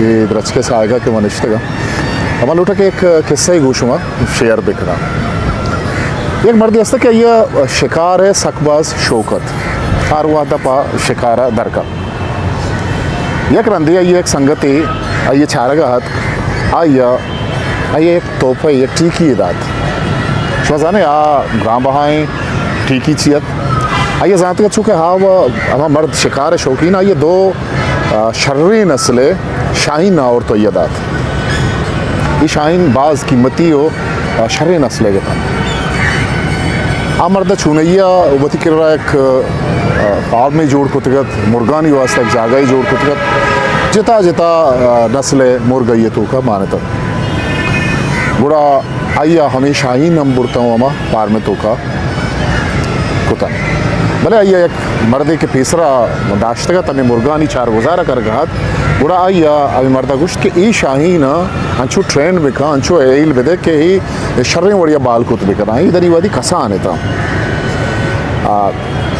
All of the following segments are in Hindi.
ये द्रच के सायगा के मनिष्ठ का हमारा लूटा के एक किस्सा ही गोशुमा शेयर बिकना एक मर्दी असता कि ये शिकार है सकबाज शौकत और वो आता पा शिकारा दरका एक रंदी ये एक संगति ये चारगा हाथ ये एक तोहफा ये टीकी दात शोजाने ग्राम बहाएं टीकी चियत ये जानते का चूँकि हाँ वो हमारा मर्द शिकार है शौकीन ये दो शर्री नस्ले शाहीन और तो यदात ये शाहीन बाज कीमती हो शर्री नस्ले के था मर्द छूनैया वती कर रहा एक फार्म में जोड़ कुतगत मुर्गानी वास्ता एक जागा ही जोड़ कुतगत जिता जिता नस्ले मुर्गा ये तो का माने तक बुरा आइया हमें शाहीन हम बुरता हूँ अमा पार में तो का कुता भले आइया एक मर्दे के तीसरा दाश्त का तने मुर्गानी चार गुजारा कर गहात बुरा आइया अभी मर्दा गुश्त के ई शाहीन अंचो ट्रेंड बिका अंचो एल बेदे के ही शर्रें वड़िया बाल कुत बिका इधर वादी कसा आने था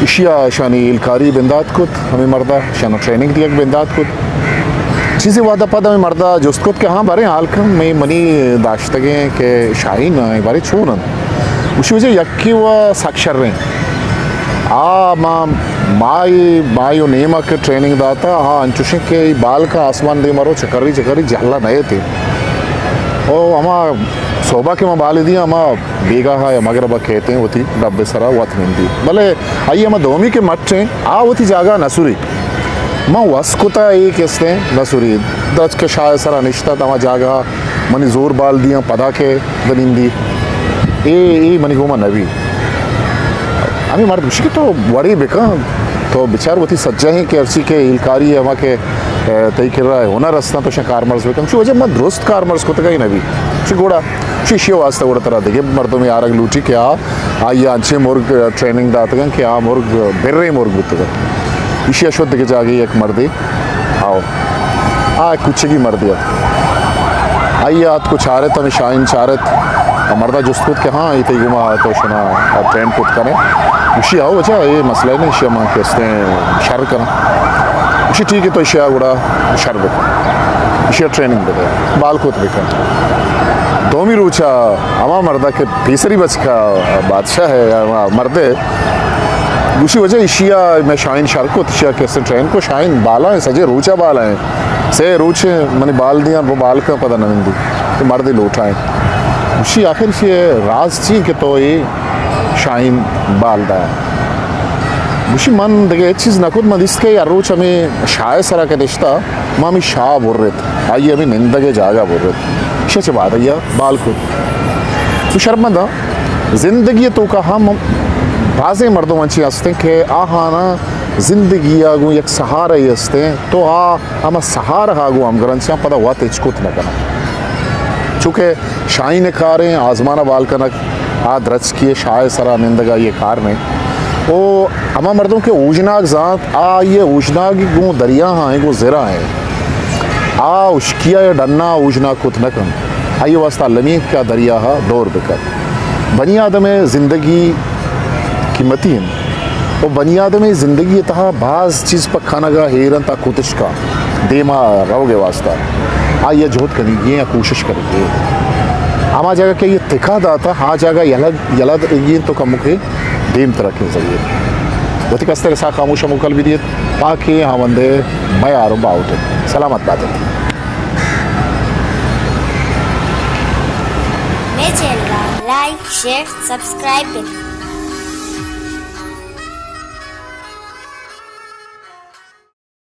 इशिया शानी इलकारी बिंदात कुत हमें मर्दा शानो ट्रेनिंग दिया बिंदात कुत चीज़ें वादा पद हमें मर्दा जोस्त कुत के हाँ बारे हाल कम मैं मनी दाश्त के शाहीन बारे छून उसी वजह यक्की व साक्षर रहे मायो नेमा के ट्रेनिंग दाता हाँ अंचुशी के बाल का आसमान दे मारो चकरी चकरी जल्ला नए थे ओ हमा सोबा के माँ बाल दिया हमा बेगा है मगरबा कहते हैं होती डब्बे सरा वत मिंदी भले आइए हमा दोमी के मट्टे होती जागा नसुरी माँ वस्कुता ये कहते नसुरी दच के शायद सरा निश्ता तमा जागा मनी जोर बाल दिया पदा के दनिंदी ए मनी घुमा नवी हमें मर्द मुश्किल तो वरी बेका तो बेचार वो थी सज्जा ही कि अर्सी के इलकारी है वहाँ के तय कर रहा है होना रास्ता तो शायद कारमर्स बेका मुझे वजह मत दुरुस्त कारमर्स को तो कहीं नवी मुझे घोड़ा शीशियों वास्ते घोड़ा तरह देखे मर्दों में आरग लूटी क्या आइए अच्छे मुर्ग ट्रेनिंग दाते हैं क्या मुर्ग बेर्रे मुर्ग बुते हैं इसी अशुद्ध के जागे एक मर्दी आओ कुछ की मर्दी आइए आप कुछ आ रहे तो शाइन चारत मर्दा जुस्त के हाँ इतने घुमा तो शना ट्रेन पुत करें उसी आओ वजह ये मसला है ना इशिया माँ कहते हैं शर करना उसी ठीक है तो इशिया गुड़ा शर बेका इशिया ट्रेनिंग दे बाल कुत बेका दोमी रूचा अमा मर्दा के तीसरी बच का बादशाह है मर्दे उसी वजह इशिया में शाइन शर को इशिया कहते ट्रेन को शाइन बाला है सजे रूचा बाला है से रूचे मैंने बाल दिया वो बाल का पता नहीं दी तो मर्दे लौटाएं उसी आखिर से राज थी कि तो ये शाइन बालदा है उसी मन देखे एक चीज़ नकुद मदिस के यार रोच हमें शाय सरा के रिश्ता मामी शाह बोल रहे थे आइए अभी निंदगे जागा बोल रहे थे शेच बात है बाल को तो शर्मंदा जिंदगी तो का हम बाज़े मर्दों मंची हंसते के आहाना जिंदगी आगू एक सहारा ही हंसते तो हम सहारा आगू हम गरन से पता हुआ तेजकुत न करना चूँकि शाही कार हैं आजमाना बाल का नक द्रच किए शाय सरा निंदगा ये कार में वो हमा मर्दों के ऊजनाक ज़ात ये ऊजनाक गो दरिया हैं गो ज़रा है उश्किया या डन्ना ऊजना कुत न कम आइए वास्ता लमी का दरिया हा दौर बेकर बनी आदम ज़िंदगी कीमती है वो बनी आदम ज़िंदगी तहा बाज़ चीज़ पर खाना गा हेरन ता कुतिश का देमा रहोगे वास्ता ये जोत करेंगे या कोशिश करेंगे आमा जगह के ये तिखा दाता हाँ जगह यलद ये तो कम मुखे देम तरह के जरिए वो तिकस्ते के साथ खामोश मुकल भी दिए ताकि हाँ बंदे मैं आरों बाउटे सलामत बातें मेरे चैनल लाइक शेयर सब्सक्राइब करें